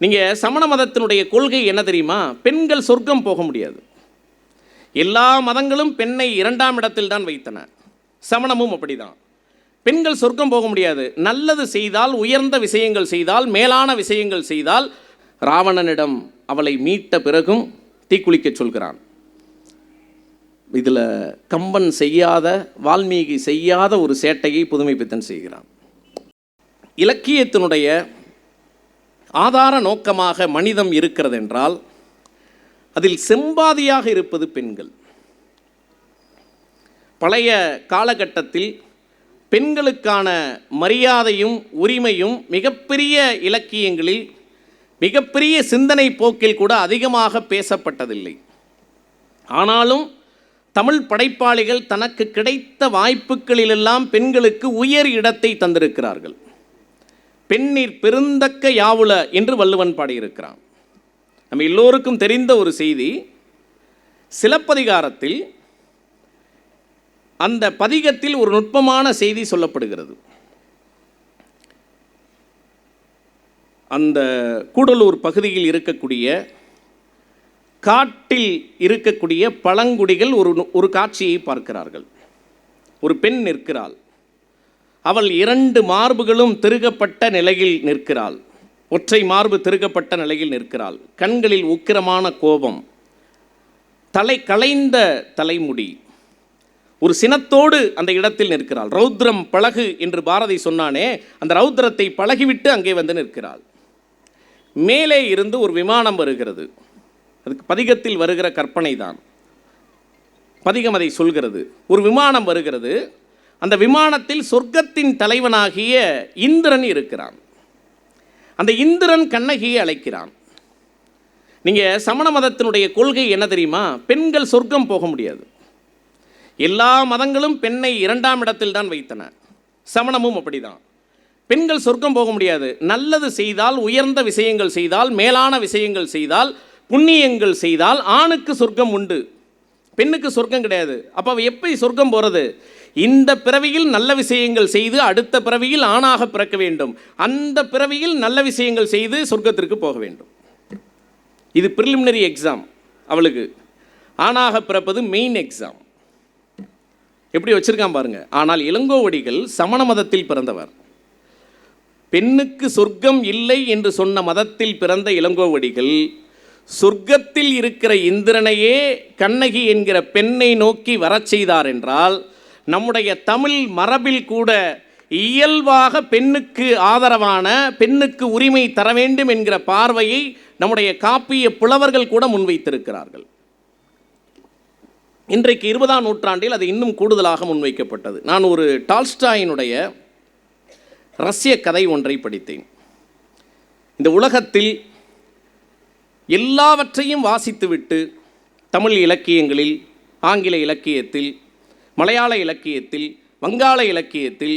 நீங்கள் சமண மதத்தினுடைய கொள்கை என்ன தெரியுமா? பெண்கள் சொர்க்கம் போக முடியாது. எல்லா மதங்களும் பெண்ணை 2ஆம் இடத்தில் தான் வைத்தன. சமணமும் அப்படிதான். பெண்கள் சொர்க்கம் போக முடியாது. நல்லது செய்தால், உயர்ந்த விஷயங்கள் செய்தால், மேலான விஷயங்கள் செய்தால், ராவணனிடம் அவளை மீட்ட பிறகும் தீக்குளிக்க சொல்கிறான். இதில் கம்பன் செய்யாத, வால்மீகி செய்யாத ஒரு சேட்டையை புதுமைப்பித்தன் செய்கிறான். இலக்கியத்தினுடைய ஆதார நோக்கமாக மனிதம் இருக்கிறது என்றால் அதில் செம்பாதியாக இருப்பது பெண்கள். பழைய காலகட்டத்தில் பெண்களுக்கான மரியாதையும் உரிமையும் மிகப்பெரிய இலக்கியங்களில், மிகப்பெரிய சிந்தனை போக்கில் கூட அதிகமாக பேசப்பட்டதில்லை. ஆனாலும் தமிழ் படைப்பாளிகள் தனக்கு கிடைத்த வாய்ப்புகளிலெல்லாம் பெண்களுக்கு உயர் இடத்தை தந்திருக்கிறார்கள். பெண்ணீர் பெருந்தக்க யாவுல என்று வள்ளுவன் பாடியிருக்கிறான். நம்ம எல்லோருக்கும் தெரிந்த ஒரு செய்தி, சிலப்பதிகாரத்தில் அந்த பதிகத்தில் ஒரு நுட்பமான செய்தி சொல்லப்படுகிறது. அந்த கூடலூர் பகுதியில் இருக்கக்கூடிய காட்டில் இருக்கக்கூடிய பழங்குடிகள் ஒரு காட்சியை பார்க்கிறார்கள். ஒரு பெண் நிற்கிறாள். அவள் 2 மார்புகளும் திருகப்பட்ட நிலையில் நிற்கிறாள். ஒற்றை மார்பு திருகப்பட்ட நிலையில் நிற்கிறாள். கண்களில் உக்கிரமான கோபம், தலை களைந்த தலைமுடி, ஒரு சினத்தோடு அந்த இடத்தில் நிற்கிறாள். ரௌத்ரம் பழகு என்று பாரதி சொன்னானே, அந்த ரௌத்ரத்தை பழகிவிட்டு அங்கே வந்து நிற்கிறாள். மேலே இருந்து ஒரு விமானம் வருகிறது. அதுக்கு பதிகத்தில் வருகிற கற்பனை தான், பதிகம் அதை சொல்கிறது. ஒரு விமானம் வருகிறது. அந்த விமானத்தில் சொர்க்கத்தின் தலைவனாகிய இந்திரன் இருக்கிறான். அந்த இந்திரன் கண்ணகியை அழைக்கிறான். நீங்கள் சமண மதத்தினுடைய கொள்கை என்ன தெரியுமா? பெண்கள் சொர்க்கம் போக முடியாது. எல்லா மதங்களும் பெண்ணை 2ஆம் இடத்தில் தான் வைத்தன. சமணமும் அப்படிதான். பெண்கள் சொர்க்கம் போக முடியாது. நல்லது செய்தால், உயர்ந்த விஷயங்கள் செய்தால், மேலான விஷயங்கள் செய்தால், புண்ணியங்கள் செய்தால் ஆணுக்கு சொர்க்கம் உண்டு, பெண்ணுக்கு சொர்க்கம் கிடையாது. அப்போ அவள் எப்படி சொர்க்கம் போகிறது? இந்த பிறவியில் நல்ல விஷயங்கள் செய்து அடுத்த பிறவியில் ஆணாக பிறக்க வேண்டும். அந்த பிறவியில் நல்ல விஷயங்கள் செய்து சொர்க்கத்திற்கு போக வேண்டும். இது ப்ரிலிமினரி எக்ஸாம். அவளுக்கு ஆணாக பிறப்பது மெயின் எக்ஸாம். எப்படி வச்சிருக்கான் பாருங்க. ஆனால் இளங்கோவடிகள் சமண மதத்தில் பிறந்தவர். பெண்ணுக்கு சொர்க்கம் இல்லை என்று சொன்ன மதத்தில் பிறந்த இளங்கோவடிகள் சொர்க்கத்தில் இருக்கிற இந்திரனையே கண்ணகி என்கிற பெண்ணை நோக்கி வரச் செய்தார் என்றால், நம்முடைய தமிழ் மரபில் கூட இயல்பாக பெண்ணுக்கு ஆதரவான, பெண்ணுக்கு உரிமை தர வேண்டும் என்கிற பார்வையை நம்முடைய காப்பிய புலவர்கள் கூட முன்வைத்திருக்கிறார்கள். இன்றைக்கு 20ஆம் நூற்றாண்டில் அது இன்னும் கூடுதலாக முன்வைக்கப்பட்டது. நான் ஒரு டால்ஸ்டாயினுடைய ரஷ்ய கதை ஒன்றை படித்தேன். இந்த உலகத்தில் எல்லாவற்றையும் வாசித்துவிட்டு தமிழ் இலக்கியங்களில், ஆங்கில இலக்கியத்தில், மலையாள இலக்கியத்தில், வங்காள இலக்கியத்தில்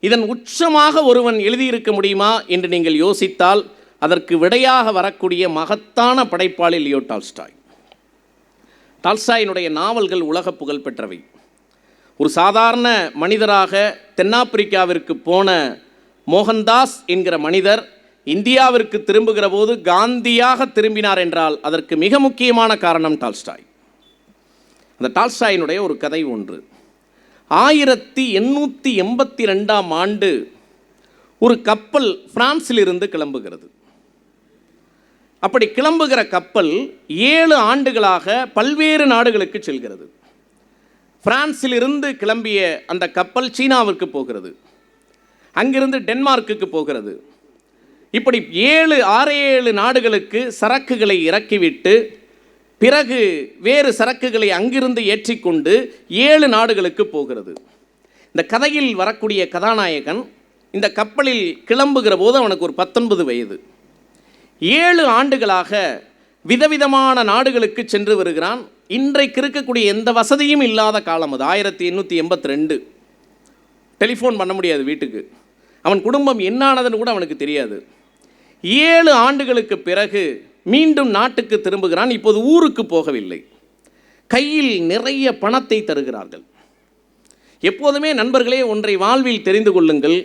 இதன் உச்சமாக ஒருவன் எழுதியிருக்க முடியுமா என்று நீங்கள் யோசித்தால் அதற்கு விடையாக வரக்கூடிய மகத்தான படைப்பாளி லியோ டால்ஸ்டாய். டால்ஸ்டாயினுடைய நாவல்கள் உலக புகழ் பெற்றவை. ஒரு சாதாரண மனிதராக தென்னாப்பிரிக்காவிற்கு போன மோகன்தாஸ் என்கிற மனிதர் இந்தியாவிற்கு திரும்புகிற போது காந்தியாக திரும்பினார் என்றால் அதற்கு மிக முக்கியமான காரணம் டால்ஸ்டாய். அந்த டால்ஸ்டாயினுடைய ஒரு கதை ஒன்று. 1882ஆம் ஆண்டு ஒரு கப்பல் பிரான்சிலிருந்து கிளம்புகிறது. அப்படி கிளம்புகிற கப்பல் 7 ஆண்டுகளாக பல்வேறு நாடுகளுக்கு செல்கிறது. பிரான்சிலிருந்து கிளம்பிய அந்த கப்பல் சீனாவிற்கு போகிறது, அங்கிருந்து டென்மார்க்குக்கு போகிறது. இப்படி 6-7 நாடுகளுக்கு சரக்குகளை இறக்கிவிட்டு பிறகு வேறு சரக்குகளை அங்கிருந்து ஏற்றிக்கொண்டு 7 நாடுகளுக்கு போகிறது. இந்த கதையில் வரக்கூடிய கதாநாயகன் இந்த கப்பலில் கிளம்புகிற போது அவனுக்கு ஒரு 19 வயது. 7 ஆண்டுகளாக விதவிதமான நாடுகளுக்கு சென்று வருகிறான். இன்றைக்கு இருக்கக்கூடிய எந்த வசதியும் இல்லாத காலம் அது. 1882. டெலிஃபோன் பண்ண முடியாது வீட்டுக்கு. அவன் குடும்பம் என்னானதுன்னு கூட அவனுக்கு தெரியாது. 7 ஆண்டுகளுக்கு பிறகு மீண்டும் நாட்டுக்கு திரும்புகிறான். இப்போது ஊருக்கு போகவில்லை. கையில் நிறைய பணத்தை தருகிறார்கள். எப்போதுமே நண்பர்களே ஒன்றை வாழ்வில் தெரிந்து கொள்ளுங்கள்.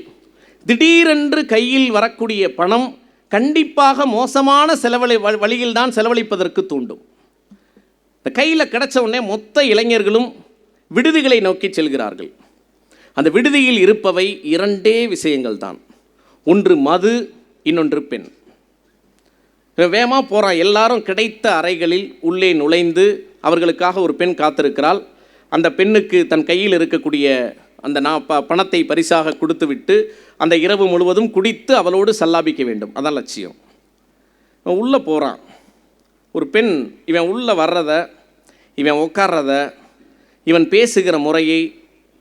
திடீரென்று கையில் வரக்கூடிய பணம் கண்டிப்பாக மோசமான வழியில் தான் செலவழிப்பதற்கு தூண்டும். இந்த கையில் கிடைச்ச உடனே மொத்த இளைஞர்களும் விடுதிகளை நோக்கி செல்கிறார்கள். அந்த விடுதியில் இருப்பவை 2 விஷயங்கள் தான். ஒன்று மது, இன்னொன்று பெண். வேகமாக போகிறான். எல்லாரும் கிடைத்த அறைகளில் உள்ளே நுழைந்து அவர்களுக்காக ஒரு பெண் காத்திருக்கிறாள். அந்த பெண்ணுக்கு தன் கையில் இருக்கக்கூடிய அந்த பணத்தை பரிசாக கொடுத்து விட்டு அந்த இரவு முழுவதும் குடித்து அவளோடு சல்லாபிக்க வேண்டும். அதான் லட்சியம். இவன் உள்ளே போகிறான். ஒரு பெண் இவன் உள்ளே வர்றத, இவன் உட்கார்றத, இவன் பேசுகிற முறையை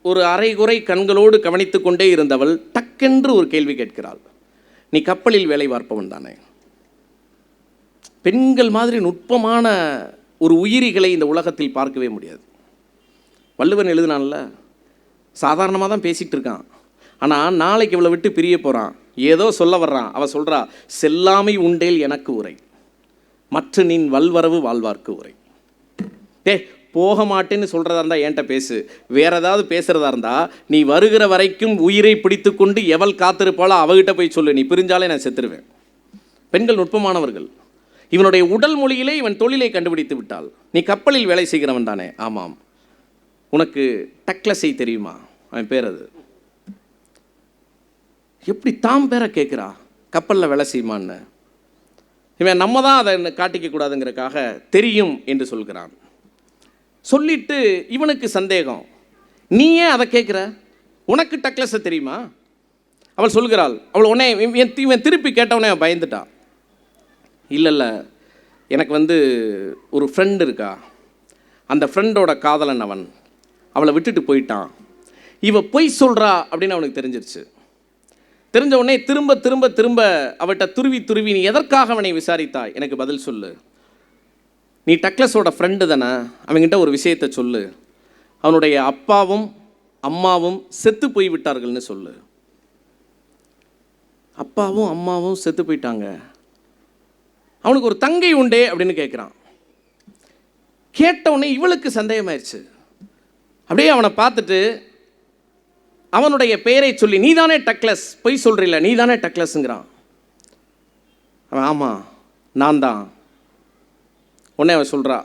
ஒரு அரைகுறை கண்களோடு கவனித்து கொண்டே இருந்தவள் டக்கென்று ஒரு கேள்வி கேட்கிறாள். நீ கப்பலில் வேலை பார்ப்பவன் தானே? பெண்கள் மாதிரி நுட்பமான ஒரு உயிரிகளை இந்த உலகத்தில் பார்க்கவே முடியாது. வள்ளுவன் எழுதினான்ல, சாதாரணமாக தான் பேசிகிட்டு இருக்கான், ஆனால் நாளைக்கு இவளை விட்டு பிரிய போகிறான், ஏதோ சொல்ல வர்றான். அவள் சொல்கிறா, செல்லாமை உண்டேல் எனக்கு உரை, மற்ற நின் வல்வரவு வாழ்வார்க்கு உரை. போக மாட்டேன்னு சொல்கிறதா இருந்தால் என்கிட்ட பேசு, வேறு ஏதாவது பேசுகிறதா இருந்தால் நீ வருகிற வரைக்கும் உயிரை பிடித்து கொண்டு எவள் காத்திருப்பாளோ அவகிட்ட போய் சொல்லு, நீ பிரிஞ்சாலே நான் செத்துருவேன். பெண்கள் நுட்பமானவர்கள். இவனுடைய உடல் மொழியிலே இவன் தொழிலை கண்டுபிடித்து விட்டாள். நீ கப்பலில் வேலை செய்கிறவன் தானே? ஆமாம். உனக்கு டக்ளஸை தெரியுமா? அவன் பேர் அது. எப்படி தாம் பேரை கேட்குறா, கப்பலில் வேலை செய்யுமான்னு. இவன் நம்ம தான் அதை காட்டிக்க கூடாதுங்கிறக்காக தெரியும் என்று சொல்கிறான். சொல்லிட்டு இவனுக்கு சந்தேகம், நீ ஏன் அதை கேட்குற, உனக்கு டக்ளஸை தெரியுமா? அவள் சொல்கிறாள். அவள் உடனே இவன் திருப்பி கேட்டவனே அவன் பயந்துட்டான். இல்லை, எனக்கு ஒரு ஃப்ரெண்டு இருக்கா, அந்த ஃப்ரெண்டோட காதலன் அவன், அவளை விட்டுட்டு போயிட்டான், இவ பொய் சொல்கிறா அப்படின்னு அவனுக்கு தெரிஞ்சிருச்சு. தெரிஞ்ச உடனே திரும்ப திரும்ப திரும்ப அவட்ட துருவி நீ எதற்காக அவனை விசாரித்தாய், எனக்கு பதில் சொல்லு. நீ டக்ளஸோட ஃப்ரெண்டு தானே, அவங்ககிட்ட ஒரு விஷயத்தை சொல்லு, அவனுடைய அப்பாவும் அம்மாவும் செத்து போய் விட்டார்கள்னு சொல்லு. அப்பாவும் அம்மாவும் செத்து போயிட்டாங்க, அவனுக்கு ஒரு தங்கை உண்டே அப்படின்னு கேட்குறான். கேட்டவுடனே இவளுக்கு சந்தேகமாயிருச்சு. அப்படியே அவனை பார்த்துட்டு அவனுடைய பெயரை சொல்லி, நீ தானே டக்ளஸ், பொய் சொல்கிறீல்ல, நீ தானே டக்ளஸுங்கிறான். அவன் ஆமாம் நான் தான். உடனே அவன் சொல்கிறா,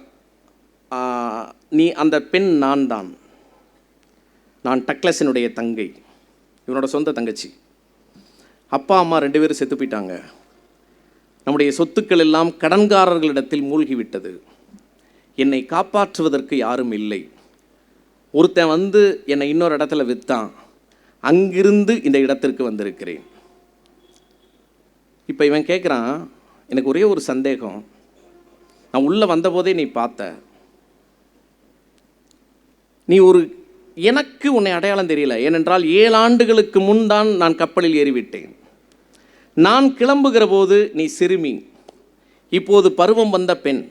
நீ அந்த பெண் நான் தான், நான் டக்ளஸினுடைய தங்கை, இவனோட சொந்த தங்கச்சி. அப்பா அம்மா 2 பேரும் செத்து போயிட்டாங்க, நம்முடைய சொத்துக்கள் எல்லாம் கடன்காரர்களிடத்தில் மூழ்கிவிட்டது, என்னை காப்பாற்றுவதற்கு யாரும் இல்லை. ஒருத்தன் என்னை இன்னொரு இடத்துல விற்றான், அங்கிருந்து இந்த இடத்திற்கு வந்திருக்கிறேன். இப்போ இவன் கேட்குறான், எனக்கு ஒரே ஒரு சந்தேகம், நான் உள்ளே வந்தபோதே நீ பார்த்த, நீ எனக்கு உன்னை அடையாளம் தெரியல, ஏனென்றால் 7 ஆண்டுகளுக்கு முன் தான் நான் கப்பலில் ஏறிவிட்டேன். நான் கிளம்புகிற போது நீ சிறுமி, இப்போது பருவம் வந்த பெண்.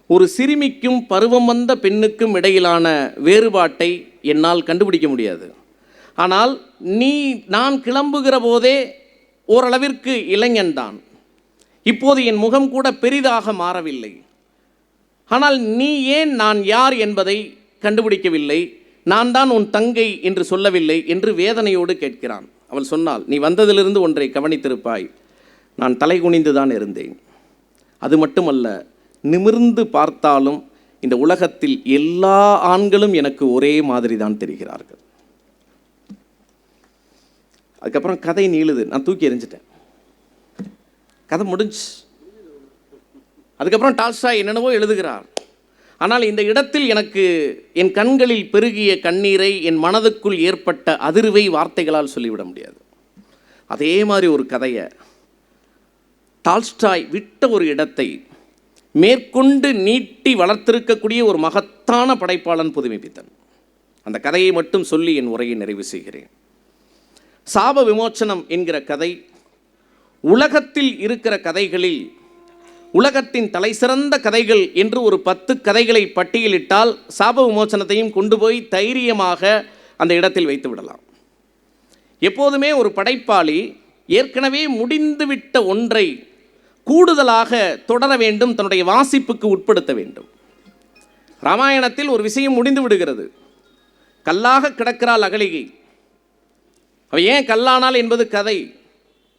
ஒரு சிறுமிக்கும் பருவம் வந்த பெண்ணுக்கும் இடையிலான வேறுபாட்டை என்னால் கண்டுபிடிக்க முடியாது. ஆனால் நான் கிளம்புகிற போதே ஓரளவிற்கு இளைஞன்தான். இப்போது என் முகம் கூட பெரிதாக மாறவில்லை. ஆனால் நீ ஏன் நான் யார் என்பதை கண்டுபிடிக்கவில்லை, நான் தான் உன் தங்கை என்று சொல்லவில்லை என்று வேதனையோடு கேட்கிறான். அவள் சொன்னாள், நீ வந்ததிலிருந்து ஒன்றை கவனித்திருப்பாய், நான் தலை குனிந்து தான் இருந்தேன். அது மட்டுமல்ல, நிமிர்ந்து பார்த்தாலும் இந்த உலகத்தில் எல்லா ஆண்களும் எனக்கு ஒரே மாதிரி தான் தெரிகிறார்கள். அதுக்கப்புறம் கதை நீளுது, நான் தூக்கி எறிஞ்சிட்டேன், கதை முடிஞ்சு. அதுக்கப்புறம் டால்ஸ்டாய் என்னென்னவோ எழுதுகிறார். ஆனால் இந்த இடத்தில் எனக்கு என் கண்களில் பெருகிய கண்ணீரை, என் மனதுக்குள் ஏற்பட்ட அதிர்வை வார்த்தைகளால் சொல்லிவிட முடியாது. அதே மாதிரி ஒரு கதையை டால்ஸ்டாய் விட்ட ஒரு இடத்தை மேற்கொண்டு நீட்டி வளர்த்திருக்கக்கூடிய ஒரு மகத்தான படைப்பாளன் புதுமைப்பித்தன். அந்த கதையை மட்டும் சொல்லி என் உரையை நிறைவு செய்கிறேன். சாப விமோச்சனம் என்கிற கதை உலகத்தில் இருக்கிற கதைகளில் உலகத்தின் தலை சிறந்த கதைகள் என்று ஒரு 10 கதைகளை பட்டியலிட்டால் சாப விமோச்சனத்தையும் கொண்டு போய் தைரியமாக அந்த இடத்தில் வைத்து விடலாம். எப்போதுமே ஒரு படைப்பாளி ஏற்கனவே முடிந்துவிட்ட ஒன்றை கூடுதலாக தொடர வேண்டும், தன்னுடைய வாசிப்புக்கு உட்படுத்த வேண்டும். ராமாயணத்தில் ஒரு விஷயம் முடிந்து விடுகிறது, கல்லாக கிடக்கிறாள் அகலிகை. அவள் ஏன் கல்லானாள் என்பது கதை.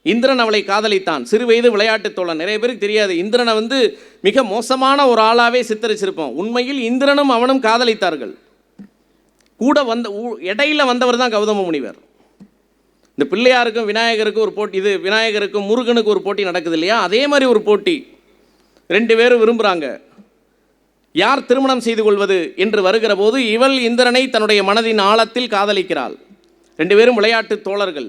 இந்திரன் அவளை காதலித்தான். சிறு வயது விளையாட்டு தோழன். நிறைய பேருக்கு தெரியாது, இந்திரனை மிக மோசமான ஒரு ஆளாகவே சித்தரிச்சிருப்போம். உண்மையில் இந்திரனும் அவனும் காதலித்தார்கள். கூட இடையில வந்தவர் தான் கௌதம முனிவர். இந்த பிள்ளையாருக்கும் விநாயகருக்கும் ஒரு போட்டி, இது விநாயகருக்கும் முருகனுக்கு ஒரு போட்டி நடக்குது இல்லையா, அதே மாதிரி ஒரு போட்டி. 2 பேரும் விரும்புகிறாங்க, யார் திருமணம் செய்து கொள்வது என்று வருகிற போது இவள் இந்திரனை தன்னுடைய மனதின் ஆழத்தில் காதலிக்கிறாள். 2 பேரும் விளையாட்டு தோழர்கள்.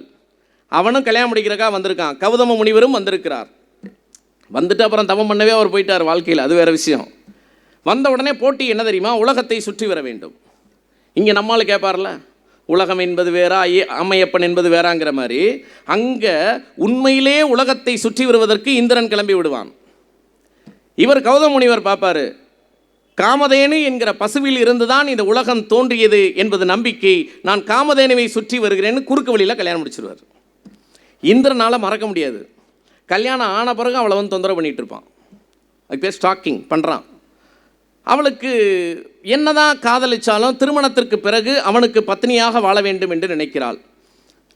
அவனும் கல்யாணம் முடிக்கிறக்கா வந்திருக்கான், கௌதம முனிவரும் வந்திருக்கிறார். வந்துட்டு அப்புறம் தவம் பண்ணவே அவர் போயிட்டார் வாழ்க்கையில், அது வேறு விஷயம். வந்த உடனே போட்டி என்ன தெரியுமா, உலகத்தை சுற்றி வர வேண்டும். இங்கே நம்மால் கேட்பார்ல, உலகம் என்பது வேறா, அம்மையப்பன் என்பது வேறாங்கிற மாதிரி, அங்கே உண்மையிலே உலகத்தை சுற்றி வருவதற்கு இந்திரன் கிளம்பி விடுவான். இவர் கௌதம முனிவர் பார்ப்பார், காமதேனு என்கிற பசுவில் இருந்துதான் இந்த உலகம் தோன்றியது என்பது நம்பிக்கை, நான் காமதேனுவை சுற்றி வருகிறேன்னு குறுக்கு வழியில் கல்யாணம் முடிச்சிருவார். இந்திரனால் மறக்க முடியாது. கல்யாணம் ஆன பிறகு அவளை தொந்தரவு பண்ணிகிட்டு இருப்பான். அதுக்கு பேர் ஸ்டாக்கிங் பண்ணுறான். அவளுக்கு என்னதான் காதலிச்சாலும் திருமணத்திற்கு பிறகு அவனுக்கு பத்னியாக வாழ வேண்டும் என்று நினைக்கிறாள்.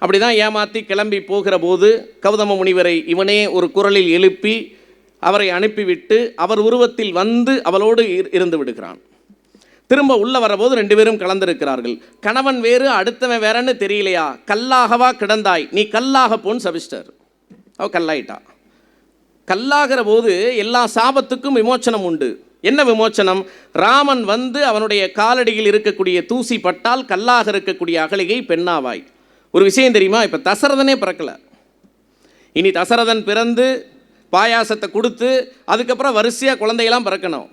அப்படி தான் ஏமாற்றி கிளம்பி போகிற போது கௌதம முனிவரை இவனே ஒரு குரலில் எழுப்பி அவரை அனுப்பிவிட்டு அவர் உருவத்தில் அவளோடு இருந்து விடுகிறான். திரும்ப உள்ளே வரபோது 2 பேரும் கலந்திருக்கிறார்கள். கணவன் வேறு அடுத்தவன் வேறன்னு தெரியலையா, கல்லாகவா கிடந்தாய், நீ கல்லாக போன்னு சபிஸ்டர். அவள் கல்லாயிட்டா. கல்லாகிற போது எல்லா சாபத்துக்கும் விமோச்சனம் உண்டு. என்ன விமோச்சனம்? ராமன் அவனுடைய காலடியில் இருக்கக்கூடிய தூசி பட்டால் கல்லாக இருக்கக்கூடிய அகலிகை பெண்ணாவாய். ஒரு விஷயம் தெரியுமா, இப்போ தசரதனே பிறக்கலை. இனி தசரதன் பிறந்து பாயாசத்தை கொடுத்து அதுக்கப்புறம் வரிசையாக குழந்தையெல்லாம் பிறக்கணும்.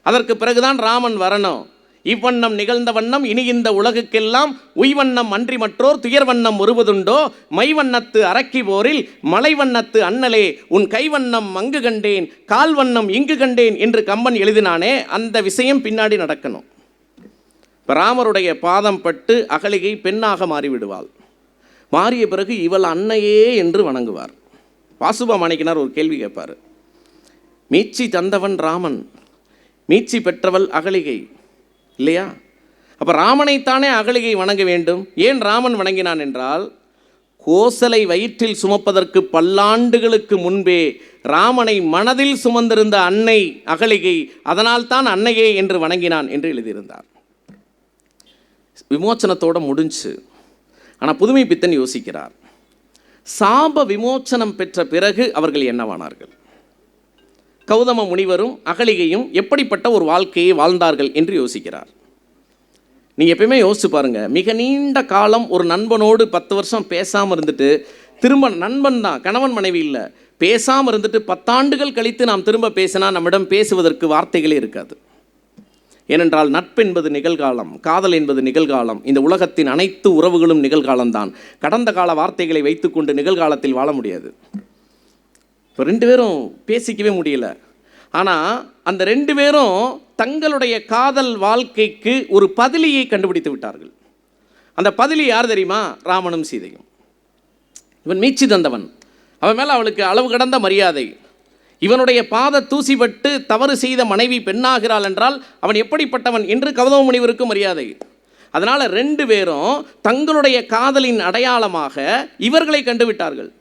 அதற்கு பிறகுதான் ராமன் வரணும். இவ்வண்ணம் நிகழ்ந்த வண்ணம் இனி இந்த உலகுக்கெல்லாம் உய்வண்ணம் அன்றி மற்றோர் துயர்வண்ணம் ஒருவதுண்டோ, மைவண்ணத்து அரக்கி போரில் மலைவண்ணத்து அண்ணலே உன் கைவண்ணம் அங்கு கண்டேன் கால்வண்ணம் இங்கு கண்டேன் என்று கம்பன் எழுதினானே, அந்த விஷயம் பின்னாடி நடக்கணும். இப்போ ராமருடைய பாதம் பட்டு அகலிகை பெண்ணாக மாறிவிடுவாள். மாறிய பிறகு இவள் அன்னையே என்று வணங்குவார். வாசுப மாணிக்கனார் ஒரு கேள்வி கேட்பார். மீட்சி தந்தவன் ராமன், மீட்சி பெற்றவள் அகலிகை இல்லையா? அப்போ ராமனைத்தானே அகலிகை வணங்க வேண்டும். ஏன் ராமன் வணங்கினான் என்றால், கோசலை வயிற்றில் சுமப்பதற்கு பல்லாண்டுகளுக்கு முன்பே ராமனை மனதில் சுமந்திருந்த அன்னை அகலிகை, அதனால் தான் அன்னையே என்று வணங்கினான் என்று எழுதியிருந்தார். விமோச்சனத்தோடு முடிஞ்சு. ஆனால் புதுமை பித்தன் யோசிக்கிறார், சாப விமோச்சனம் பெற்ற பிறகு அவர்கள் என்னவானார்கள்? கௌதம முனிவரும் அகலிகையும் எப்படிப்பட்ட ஒரு வாழ்க்கையை வாழ்ந்தார்கள் என்று யோசிக்கிறார். நீங்கள் எப்பயுமே யோசிச்சு பாருங்கள், மிக நீண்ட காலம் ஒரு நண்பனோடு 10 வருஷம் பேசாமல் இருந்துட்டு திரும்ப, நண்பன் தான், கணவன் மனைவி இல்லை, பேசாமல் இருந்துட்டு 10 ஆண்டுகள் கழித்து நாம் திரும்ப பேசினா நம்மிடம் பேசுவதற்கு வார்த்தைகளே இருக்காது. ஏனென்றால் நட்பு என்பது நிகழ்காலம், காதல் என்பது நிகழ்காலம். இந்த உலகத்தின் அனைத்து உறவுகளும் நிகழ்காலம்தான். கடந்த கால வார்த்தைகளை வைத்துக்கொண்டு நிகழ்காலத்தில் வாழ முடியாது. இப்போ 2 பேரும் பேசிக்கவே முடியல. ஆனால் அந்த 2 பேரும் தங்களுடைய காதல் வாழ்க்கைக்கு ஒரு பதிலியை கண்டுபிடித்து விட்டார்கள். அந்த பதிலி யார் தெரியுமா? ராமனும் சீதையும். இவன் மீட்சி தந்தவன், அவன் மேலே அவளுக்கு அளவு கடந்த மரியாதை. இவனுடைய பாத தூசிப்பட்டு தவறு செய்த மனைவி பெண்ணாகிறாள் என்றால் அவன் எப்படிப்பட்டவன் என்று கௌதம முனிவருக்கு மரியாதை. அதனால் 2 பேரும் தங்களுடைய காதலின் அடையாளமாக இவர்களை கண்டுவிட்டார்கள்.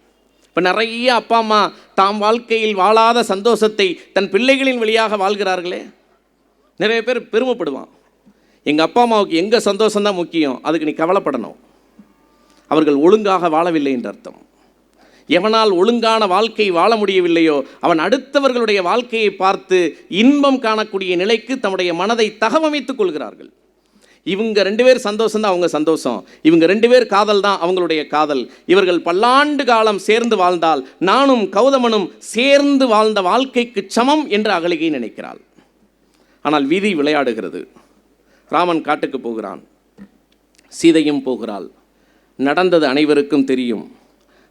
இப்போ நிறைய அப்பா அம்மா தாம் வாழ்க்கையில் வாழாத சந்தோஷத்தை தன் பிள்ளைகளின் வழியாக வாழ்கிறார்களே. நிறைய பேர் பெருமைப்படுவான், எங்கள் அப்பா அம்மாவுக்கு எங்கள் சந்தோஷம்தான் முக்கியம், அதுக்கு நீ கவலைப்படணும். அவர்கள் ஒழுங்காக வாழவில்லை என்ற அர்த்தம். எவனால் ஒழுங்கான வாழ்க்கை வாழ முடியவில்லையோ அவன் அடுத்தவர்களுடைய வாழ்க்கையை பார்த்து இன்பம் காணக்கூடிய நிலைக்கு தம்முடைய மனதை தகவமைத்துக் கொள்கிறார்கள். இவங்க 2 பேர் சந்தோஷம் தான் அவங்க சந்தோஷம், இவங்க 2 பேர் காதல் தான் அவங்களுடைய காதல். இவர்கள் பல்லாண்டு காலம் சேர்ந்து வாழ்ந்தால் நானும் கௌதமனும் சேர்ந்து வாழ்ந்த வாழ்க்கைக்கு சமம் என்று அகலிகை நினைக்கிறாள். ஆனால் விதி விளையாடுகிறது. ராமன் காட்டுக்கு போகிறான், சீதையும் போகிறாள். நடந்தது அனைவருக்கும் தெரியும்.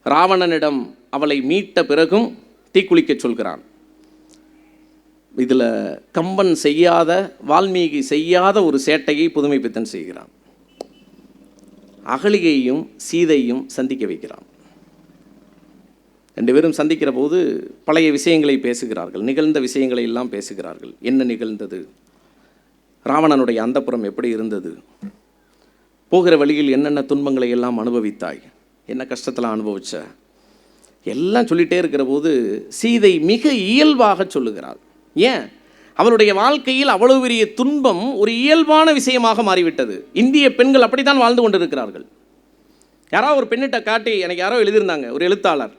ராவணனிடம் அவளை மீட்ட பிறகும் தீக்குளிக்க சொல்கிறான். இதில் கம்பன் செய்யாத, வால்மீகி செய்யாத ஒரு சேட்டையை புதுமை பித்தன் செய்கிறான். அகலிகையும் சீதையும் சந்திக்க வைக்கிறான். 2 பேரும் சந்திக்கிற போது பழைய விஷயங்களை பேசுகிறார்கள், நிகழ்ந்த விஷயங்களை எல்லாம் பேசுகிறார்கள். என்ன நிகழ்ந்தது, ராவணனுடைய அந்தப்புறம் எப்படி இருந்தது, போகிற வழியில் என்னென்ன துன்பங்களை எல்லாம் அனுபவித்தாய், என்ன கஷ்டத்தில் அனுபவிச்ச, எல்லாம் சொல்லிகிட்டே இருக்கிற போது சீதை மிக இயல்பாக சொல்லுகிறாள். ஏன்? அவளுடைய வாழ்க்கையில் அவ்வளவு பெரிய துன்பம் ஒரு இயல்பான விஷயமாக மாறிவிட்டது. இந்திய பெண்கள் அப்படித்தான் வாழ்ந்து கொண்டிருக்கிறார்கள். யாரோ ஒரு பெண்ணிட்ட காட்டி, எனக்கு யாரோ எழுதியிருந்தாங்க, ஒரு எழுத்தாளர்,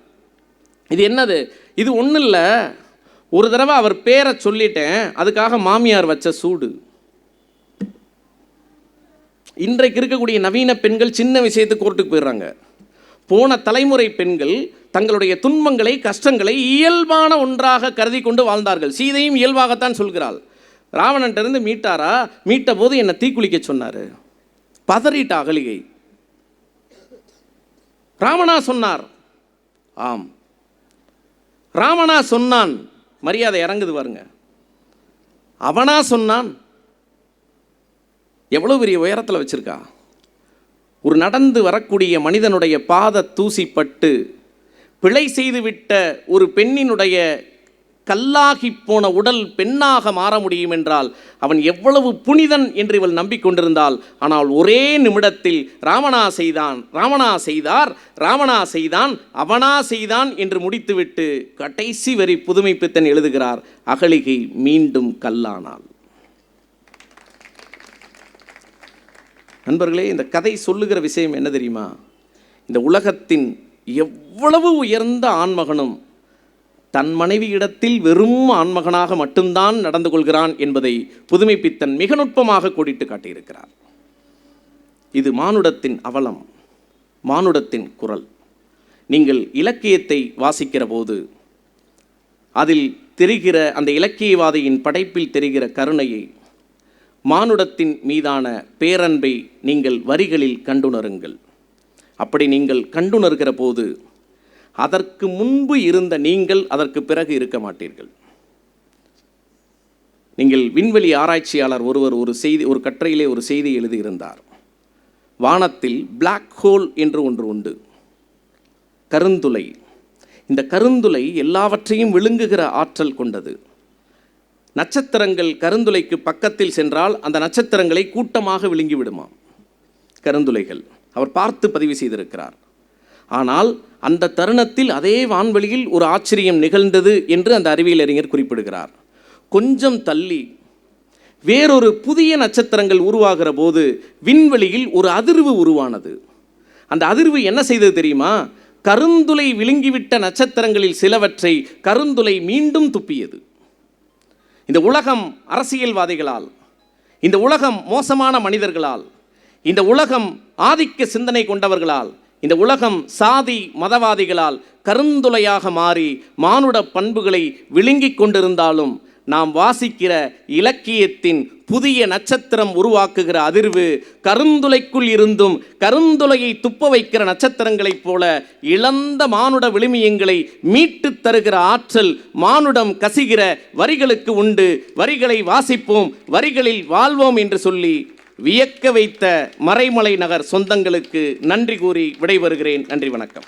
இது என்னது, இது ஒன்றும் இல்லை, ஒரு தடவை அவர் பேரை சொல்லிட்டேன், அதுக்காக மாமியார் வச்ச சூடு. இன்றைக்கு இருக்கக்கூடிய நவீன பெண்கள் சின்ன விஷயத்துக்கு கோர்ட்டுக்கு போயிடுறாங்க. போன தலைமுறை பெண்கள் தங்களுடைய துன்பங்களை, கஷ்டங்களை இயல்பான ஒன்றாக கருதி கொண்டு வாழ்ந்தார்கள். சீதையும் இயல்பாகத்தான் சொல்கிறாள். ராவணன்ட்டிருந்து மீட்டாரா? மீட்ட போது என்னை தீக்குளிக்க சொன்னார். பதறிட்ட அகலிகை. ராவணா சொன்னார், ஆம் ராவணா சொன்னான், மரியாதை இறங்குது பாருங்க. அவனா சொன்னான், எவ்வளோ பெரிய உயரத்தில் வச்சிருக்கா. ஒரு நடந்து வரக்கூடிய மனிதனுடைய பாத தூசிப்பட்டு பிழை செய்துவிட்ட ஒரு பெண்ணினுடைய கல்லாகி போன உடல் பெண்ணாக மாற முடியும் என்றால் அவன் எவ்வளவு புனிதன் என்று இவள் நம்பிக்கொண்டிருந்தாள். ஆனால் ஒரே நிமிடத்தில் ராவணா செய்தான், ராவணா செய்தார், ராவணா செய்தான், அவனா செய்தான் என்று முடித்துவிட்டு கடைசி வரி புதுமைப்பித்தன் எழுதுகிறார், அகலிகை மீண்டும் கல்லானாள். நண்பர்களே, இந்த கதை சொல்லுகிற விஷயம் என்ன தெரியுமா? இந்த உலகத்தின் எவ்வளவு உயர்ந்த ஆண்மகனும் தன் மனைவியிடத்தில் வெறும் ஆண்மகனாக மட்டும்தான் நடந்து கொள்கிறான் என்பதை புதுமைப்பித்தன் மிக நுட்பமாக கோடிட்டு காட்டியிருக்கிறார். இது மானுடத்தின் அவலம், மானுடத்தின் குரல். நீங்கள் இலக்கியத்தை வாசிக்கிற போது அதில் தெரிகிற அந்த இலக்கியவாதியின் படைப்பில் தெரிகிற கருணையை, மானுடத்தின் மீதான பேரன்பை நீங்கள் வரிகளில் கண்டுணருங்கள். அப்படி நீங்கள் கண்டுணர்கிற போது அதற்கு முன்பு இருந்த நீங்கள் அதற்கு பிறகு இருக்க மாட்டீர்கள். நீங்கள் விண்வெளி ஆராய்ச்சியாளர் ஒருவர் ஒரு கட்டுரையிலே ஒரு செய்தி எழுதியிருந்தார். வானத்தில் பிளாக் ஹோல் என்று ஒன்று உண்டு, கருந்துளை. இந்த கருந்துளை எல்லாவற்றையும் விழுங்குகிற ஆற்றல் கொண்டது. நட்சத்திரங்கள் கருந்துளைக்கு பக்கத்தில் சென்றால் அந்த நட்சத்திரங்களை கூட்டமாக விழுங்கி விடுமாம் கருந்துளைகள். அவர் பார்த்து பதிவு செய்திருக்கிறார். ஆனால் அந்த தருணத்தில் அதே வான்வெளியில் ஒரு ஆச்சரியம் நிகழ்ந்தது என்று அந்த அறிவியல் அறிஞர் குறிப்பிடுகிறார். கொஞ்சம் தள்ளி வேறொரு புதிய நட்சத்திரங்கள் உருவாகிற போது விண்வெளியில் ஒரு அதிர்வு உருவானது. அந்த அதிர்வு என்ன செய்தது தெரியுமா? கருந்துளை விழுங்கிவிட்ட நட்சத்திரங்களில் சிலவற்றை கருந்துளை மீண்டும் துப்பியது. இந்த உலகம் அரசியல்வாதிகளால், இந்த உலகம் மோசமான மனிதர்களால், இந்த உலகம் ஆதிக்க சிந்தனை கொண்டவர்களால், இந்த உலகம் சாதி மதவாதிகளால் கருந்துளையாக மாறி மானுட பண்புகளை விழுங்கிக் கொண்டிருந்தாலும் நாம் வாசிக்கிற இலக்கியத்தின் புதிய நட்சத்திரம் உருவாக்குகிற அதிர்வு கருந்துளைக்குள் இருந்தும் கருந்துளையை துப்ப வைக்கிற நட்சத்திரங்களைப் போல இழந்த மானுட விழுமியங்களை மீட்டு தருகிற ஆற்றல் மானுடம் கசிகிற வரிகளுக்கு உண்டு. வரிகளை வாசிப்போம், வரிகளில் வாழ்வோம் என்று சொல்லி வியக்க வைத்த மறைமலை நகர் சொந்தங்களுக்கு நன்றி கூறி விடைபெறுகிறேன். நன்றி, வணக்கம்.